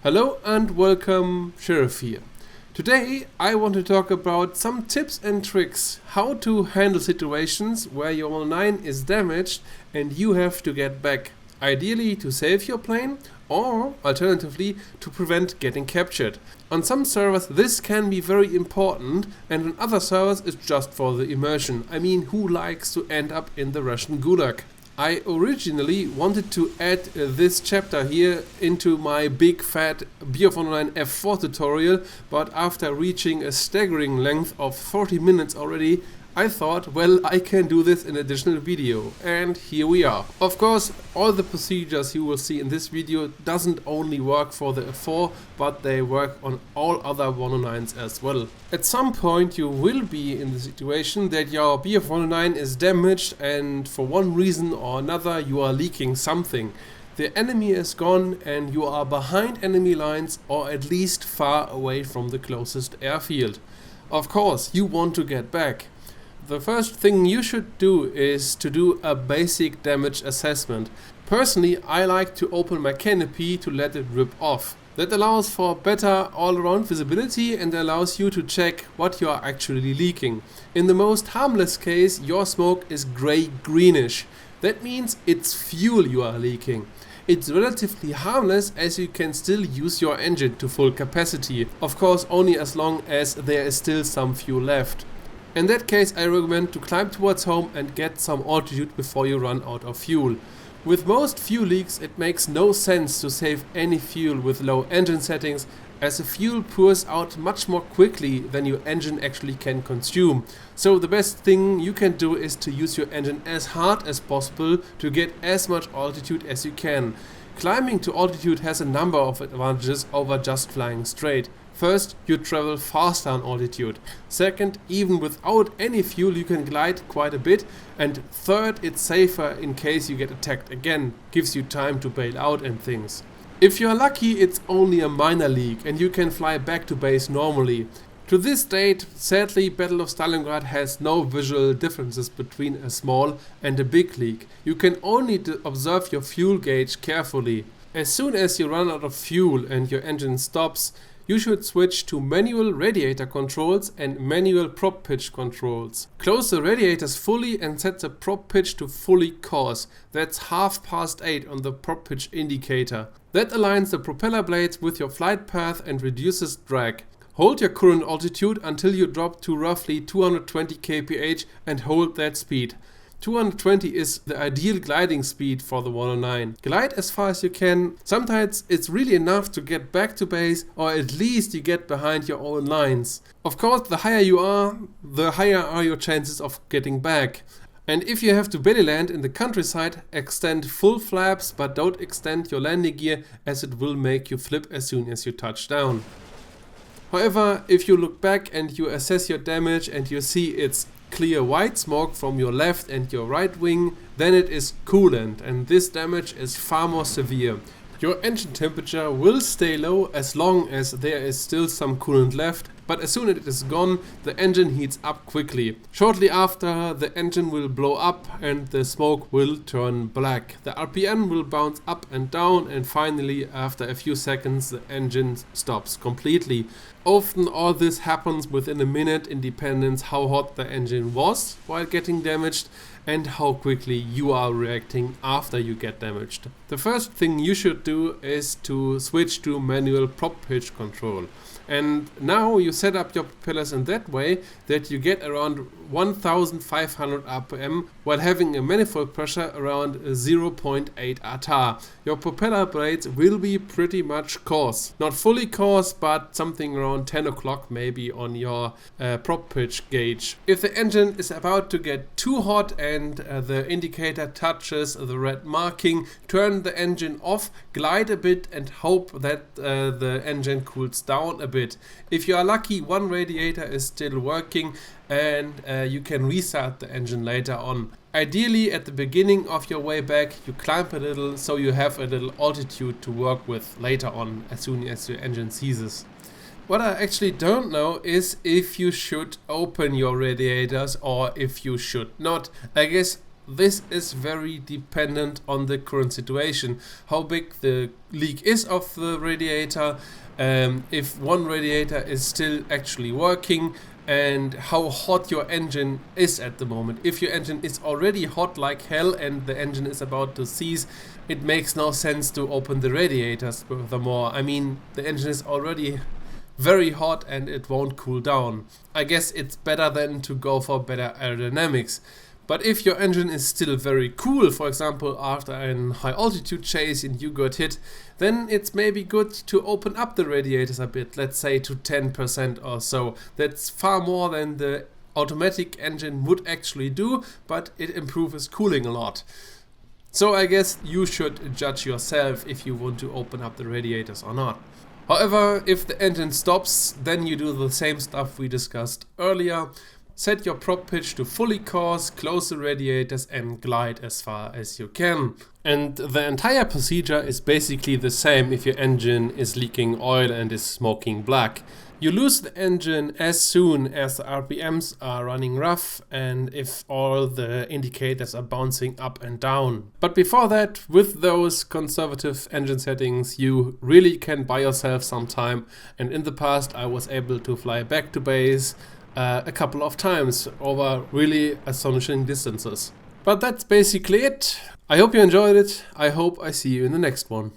Hello and welcome, Sheriff here. Today I want to talk about some tips and tricks how to handle situations where your 109 is damaged and you have to get back, ideally to save your plane or alternatively to prevent getting captured. On some servers this can be very important, and on other servers it's just for the immersion. I mean, who likes to end up in the Russian gulag? I originally wanted to add this chapter here into my big fat BF109 F4 tutorial, but after reaching a staggering length of 40 minutes already, I thought, well, I can do this in an additional video, and here we are. Of course, all the procedures you will see in this video doesn't only work for the F4, but they work on all other 109s as well. At some point you will be in the situation that your BF109 is damaged and for one reason or another you are leaking something. The enemy is gone and you are behind enemy lines or at least far away from the closest airfield. Of course, you want to get back. The first thing you should do is to do a basic damage assessment. Personally, I like to open my canopy to let it rip off. That allows for better all-around visibility and allows you to check what you are actually leaking. In the most harmless case, your smoke is grey-greenish. That means it's fuel you are leaking. It's relatively harmless as you can still use your engine to full capacity. Of course, only as long as there is still some fuel left. In that case, I recommend to climb towards home and get some altitude before you run out of fuel. With most fuel leaks, it makes no sense to save any fuel with low engine settings, as the fuel pours out much more quickly than your engine actually can consume. So the best thing you can do is to use your engine as hard as possible to get as much altitude as you can. Climbing to altitude has a number of advantages over just flying straight. First, you travel faster on altitude. Second, even without any fuel you can glide quite a bit. And third, it's safer in case you get attacked again. Gives you time to bail out and things. If you're lucky, it's only a minor leak and you can fly back to base normally. To this date, sadly, Battle of Stalingrad has no visual differences between a small and a big leak. You can only observe your fuel gauge carefully. As soon as you run out of fuel and your engine stops, you should switch to manual radiator controls and manual prop pitch controls. Close the radiators fully and set the prop pitch to fully coarse. That's 8:30 on the prop pitch indicator. That aligns the propeller blades with your flight path and reduces drag. Hold your current altitude until you drop to roughly 220 kph and hold that speed. 220 is the ideal gliding speed for the 109. Glide as far as you can. Sometimes it's really enough to get back to base, or at least you get behind your own lines. Of course, the higher you are, the higher are your chances of getting back. And if you have to belly land in the countryside, extend full flaps, but don't extend your landing gear as it will make you flip as soon as you touch down. However, if you look back and you assess your damage and you see it's clear white smoke from your left and your right wing, then it is coolant, and this damage is far more severe. Your engine temperature will stay low as long as there is still some coolant left, but as soon as it is gone, the engine heats up quickly. Shortly after, the engine will blow up and the smoke will turn black. The RPM will bounce up and down, and finally, after a few seconds, the engine stops completely. Often all this happens within a minute, in dependence how hot the engine was while getting damaged and how quickly you are reacting after you get damaged. The first thing you should do is to switch to manual prop pitch control. And now you set up your propellers in that way that you get around 1500 RPM while having a manifold pressure around 0.8 attar. Your propeller blades will be pretty much coarse. Not fully coarse, but something around 10 o'clock maybe on your prop pitch gauge. If the engine is about to get too hot and the indicator touches the red marking, turn the engine off, glide a bit and hope that the engine cools down a bit. If you are lucky, one radiator is still working and you can restart the engine later on. Ideally, at the beginning of your way back, you climb a little so you have a little altitude to work with later on as soon as your engine ceases. What I actually don't know is if you should open your radiators or if you should not. I guess this is very dependent on the current situation, how big the leak is of the radiator, if one radiator is still actually working, and how hot your engine is at the moment. If your engine is already hot like hell and the engine is about to seize, it makes no sense to open the radiators furthermore. I mean, the engine is already very hot and it won't cool down. I guess it's better than to go for better aerodynamics. But if your engine is still very cool, for example after a high altitude chase and you got hit, then it's maybe good to open up the radiators a bit, let's say to 10% or so. That's far more than the automatic engine would actually do, but it improves cooling a lot. So I guess you should judge yourself if you want to open up the radiators or not. However, if the engine stops, then you do the same stuff we discussed earlier. Set your prop pitch to fully coarse, close the radiators and glide as far as you can. And the entire procedure is basically the same if your engine is leaking oil and is smoking black. You lose the engine as soon as the RPMs are running rough and if all the indicators are bouncing up and down. But before that, with those conservative engine settings, you really can buy yourself some time. And in the past I was able to fly back to base a couple of times over really astonishing distances. But that's basically it. I hope you enjoyed it. I hope I see you in the next one.